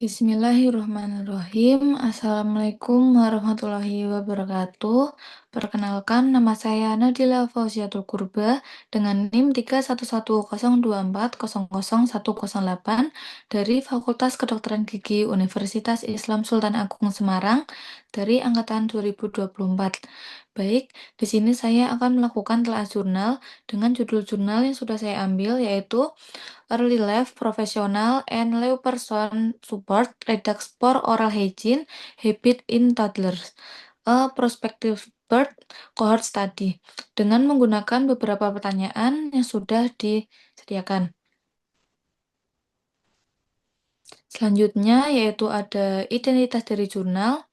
Bismillahirrahmanirrahim. Assalamualaikum warahmatullahi wabarakatuh. Perkenalkan, nama saya Nadila Fauziatul Qurba dengan NIM 311024000108 dari Fakultas Kedokteran Gigi Universitas Islam Sultan Agung Semarang dari angkatan 2024. Baik, di sini saya akan melakukan telah jurnal dengan judul jurnal yang sudah saya ambil yaitu Early Life Professional and Layperson Support Reduce for Oral Hygiene Habit in Toddlers, a Prospective Birth Cohort Study, dengan menggunakan beberapa pertanyaan yang sudah disediakan. Selanjutnya yaitu ada identitas dari jurnal.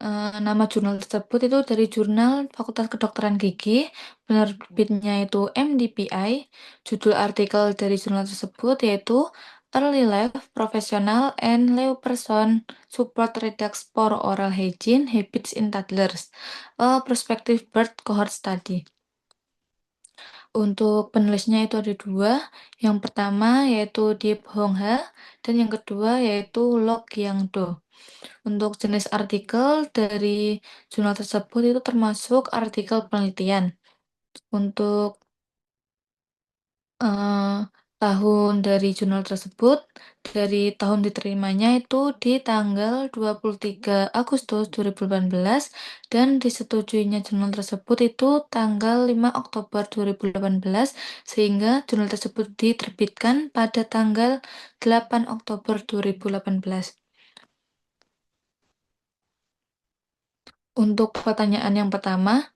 Nama jurnal tersebut itu dari Jurnal Fakultas Kedokteran Gigi, penerbitnya itu MDPI. Judul artikel dari jurnal tersebut yaitu Early Life Professional and Layperson Support Redux for Oral Hygiene Habits in Toddlers, a Prospective Birth Cohort Study. Untuk penulisnya itu ada dua. Yang pertama yaitu Deep Hong Ha dan yang kedua yaitu Lok Yang Do. Untuk jenis artikel dari jurnal tersebut itu termasuk artikel penelitian. Untuk eh, tahun dari jurnal tersebut, dari tahun diterimanya itu di tanggal 23 Agustus 2018 dan disetujuinya jurnal tersebut itu tanggal 5 Oktober 2018 sehingga jurnal tersebut diterbitkan pada tanggal 8 Oktober 2018. Untuk pertanyaan yang pertama,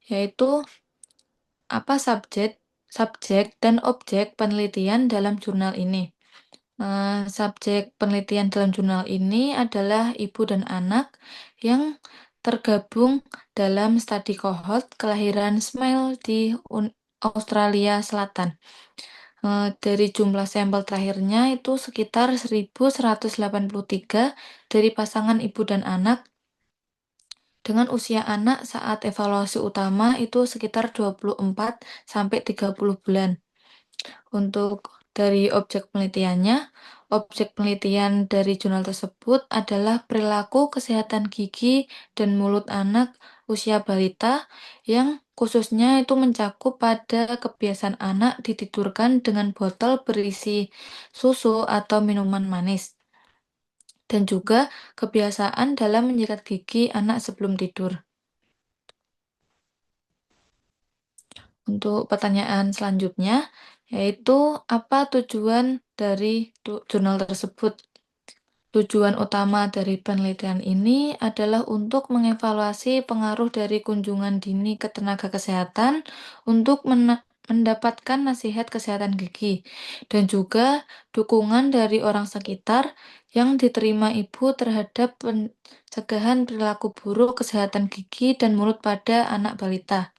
yaitu apa subjek dan objek penelitian dalam jurnal ini? Subjek penelitian dalam jurnal ini adalah ibu dan anak yang tergabung dalam studi cohort kelahiran Smile di Australia Selatan. Dari jumlah sampel terakhirnya itu sekitar 1.183 dari pasangan ibu dan anak dengan usia anak saat evaluasi utama itu sekitar 24 sampai 30 bulan. Untuk dari objek penelitiannya, objek penelitian dari jurnal tersebut adalah perilaku kesehatan gigi dan mulut anak usia balita yang khususnya itu mencakup pada kebiasaan anak ditidurkan dengan botol berisi susu atau minuman manis dan juga kebiasaan dalam menyikat gigi anak sebelum tidur. Untuk pertanyaan selanjutnya, yaitu apa tujuan dari jurnal tersebut? Tujuan utama dari penelitian ini adalah untuk mengevaluasi pengaruh dari kunjungan dini ke tenaga kesehatan untuk mendapatkan nasihat kesehatan gigi dan juga dukungan dari orang sekitar yang diterima ibu terhadap pencegahan perilaku buruk kesehatan gigi dan mulut pada anak balita.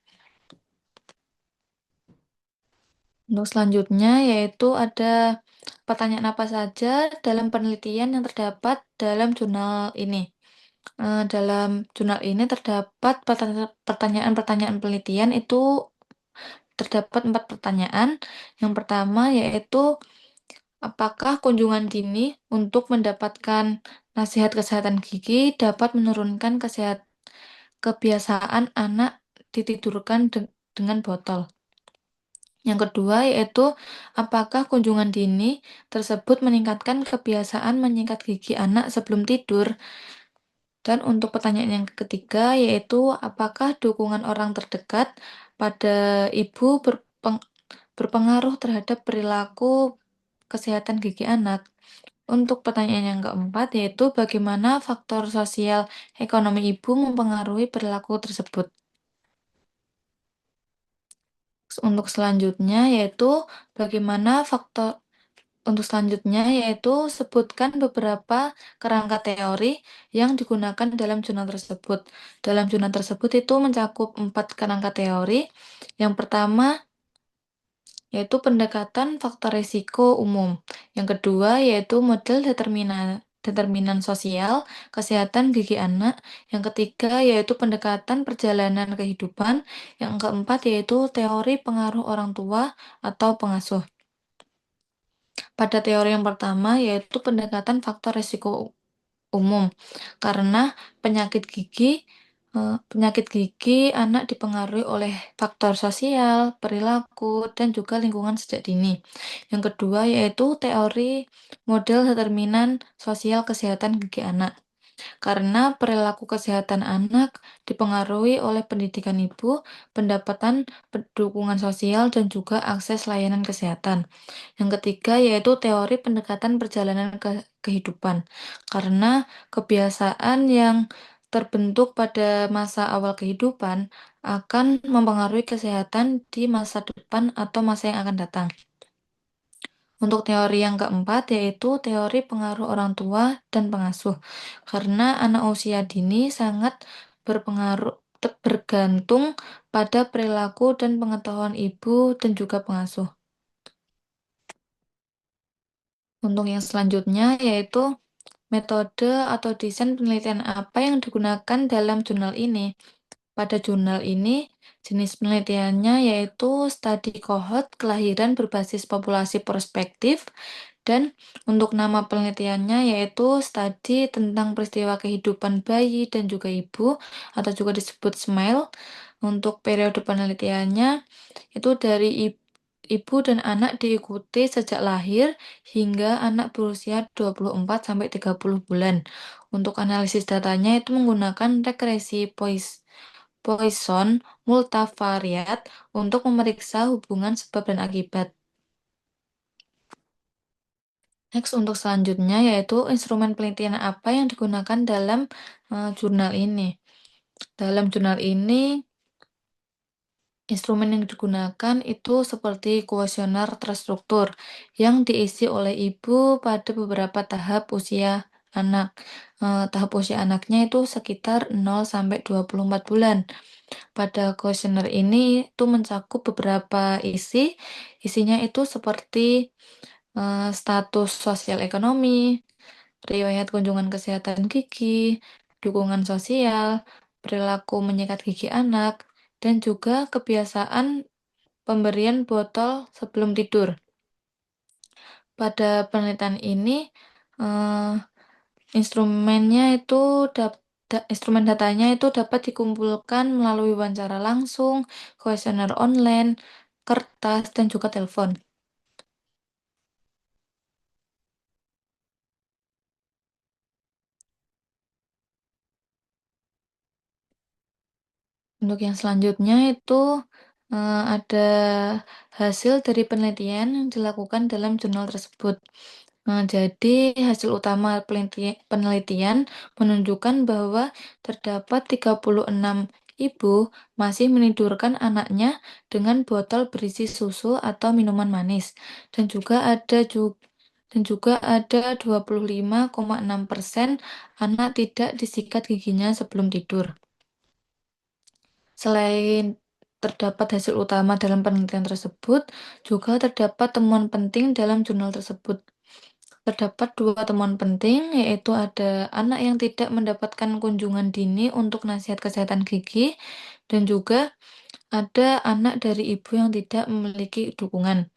Untuk selanjutnya yaitu ada pertanyaan apa saja dalam penelitian yang terdapat dalam jurnal ini. Dalam jurnal ini terdapat pertanyaan-pertanyaan penelitian itu terdapat 4 pertanyaan. Yang pertama yaitu apakah kunjungan dini untuk mendapatkan nasihat kesehatan gigi dapat menurunkan kebiasaan anak ditidurkan dengan botol. Yang kedua yaitu apakah kunjungan dini tersebut meningkatkan kebiasaan menyikat gigi anak sebelum tidur? Dan untuk pertanyaan yang ketiga yaitu apakah dukungan orang terdekat pada ibu berpengaruh terhadap perilaku kesehatan gigi anak? Untuk pertanyaan yang keempat yaitu bagaimana faktor sosial ekonomi ibu mempengaruhi perilaku tersebut? Untuk selanjutnya yaitu bagaimana faktor Untuk selanjutnya yaitu sebutkan beberapa kerangka teori yang digunakan dalam jurnal tersebut. Dalam jurnal tersebut itu mencakup 4 kerangka teori. Yang pertama yaitu pendekatan faktor risiko umum. Yang kedua yaitu model determinan sosial kesehatan gigi anak. Yang ketiga yaitu pendekatan perjalanan kehidupan. Yang keempat yaitu teori pengaruh orang tua atau pengasuh. Pada teori yang pertama, yaitu pendekatan faktor risiko umum, karena penyakit gigi penyakit gigi anak dipengaruhi oleh faktor sosial, perilaku, dan juga lingkungan sejak dini. Yang kedua yaitu teori model determinan sosial kesehatan gigi anak. Karena perilaku kesehatan anak dipengaruhi oleh pendidikan ibu, pendapatan, dukungan sosial, dan juga akses layanan kesehatan. Yang ketiga yaitu teori pendekatan perjalanan kehidupan. Karena kebiasaan yang terbentuk pada masa awal kehidupan akan mempengaruhi kesehatan di masa depan atau masa yang akan datang. Untuk teori yang keempat, yaitu teori pengaruh orang tua dan pengasuh. Karena anak usia dini sangat bergantung pada perilaku dan pengetahuan ibu dan juga pengasuh. Untuk yang selanjutnya, yaitu metode atau desain penelitian apa yang digunakan dalam jurnal ini. Pada jurnal ini, jenis penelitiannya yaitu studi kohort kelahiran berbasis populasi prospektif, dan untuk nama penelitiannya yaitu studi tentang peristiwa kehidupan bayi dan juga ibu, atau juga disebut SMILE. Untuk periode penelitiannya itu dari ibu dan anak diikuti sejak lahir hingga anak berusia 24 sampai 30 bulan. Untuk analisis datanya itu menggunakan regresi Poisson multivariat untuk memeriksa hubungan sebab dan akibat. Next, untuk selanjutnya yaitu instrumen penelitian apa yang digunakan dalam jurnal ini. Dalam jurnal ini, instrumen yang digunakan itu seperti kuesioner terstruktur yang diisi oleh ibu pada beberapa tahap usia anak. Tahap usia anaknya itu sekitar 0 sampai 24 bulan. Pada kuesioner ini itu mencakup beberapa isinya itu seperti status sosial ekonomi, riwayat kunjungan kesehatan gigi, dukungan sosial, perilaku menyikat gigi anak, dan juga kebiasaan pemberian botol sebelum tidur. Pada penelitian ini, eh, instrumen datanya itu dapat dikumpulkan melalui wawancara langsung, kuesioner online, kertas, dan juga telepon. Untuk yang selanjutnya itu ada hasil dari penelitian yang dilakukan dalam jurnal tersebut. Jadi hasil utama penelitian menunjukkan bahwa terdapat 36 ibu masih menidurkan anaknya dengan botol berisi susu atau minuman manis, dan juga ada 25,6% anak tidak disikat giginya sebelum tidur. Selain terdapat hasil utama dalam penelitian tersebut, juga terdapat temuan penting dalam jurnal tersebut. Terdapat dua temuan penting, yaitu ada anak yang tidak mendapatkan kunjungan dini untuk nasihat kesehatan gigi, dan juga ada anak dari ibu yang tidak memiliki dukungan.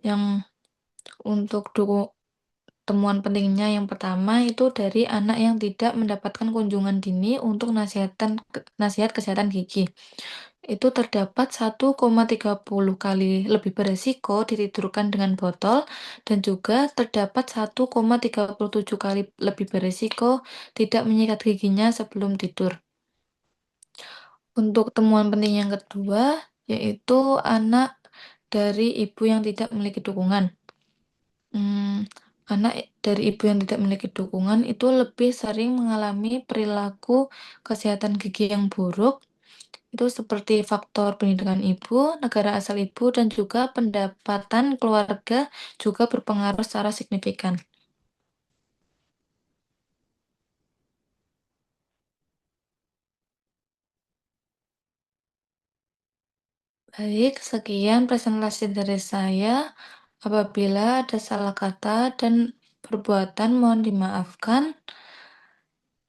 Yang untuk temuan pentingnya yang pertama itu dari anak yang tidak mendapatkan kunjungan dini untuk nasihat kesehatan gigi. Itu terdapat 1,30 kali lebih beresiko ditidurkan dengan botol, dan juga terdapat 1,37 kali lebih beresiko tidak menyikat giginya sebelum tidur. Untuk temuan penting yang kedua, yaitu anak dari ibu yang tidak memiliki dukungan. Hmm, anak dari ibu yang tidak memiliki dukungan itu lebih sering mengalami perilaku kesehatan gigi yang buruk. Itu seperti faktor pendidikan ibu, negara asal ibu, dan juga pendapatan keluarga juga berpengaruh secara signifikan. Baik, sekian presentasi dari saya. Apabila ada salah kata dan perbuatan, mohon dimaafkan.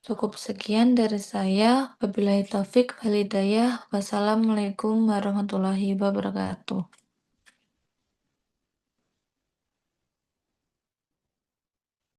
Cukup sekian dari saya. Wabillahi taufik walhidayah. Wassalamualaikum warahmatullahi wabarakatuh.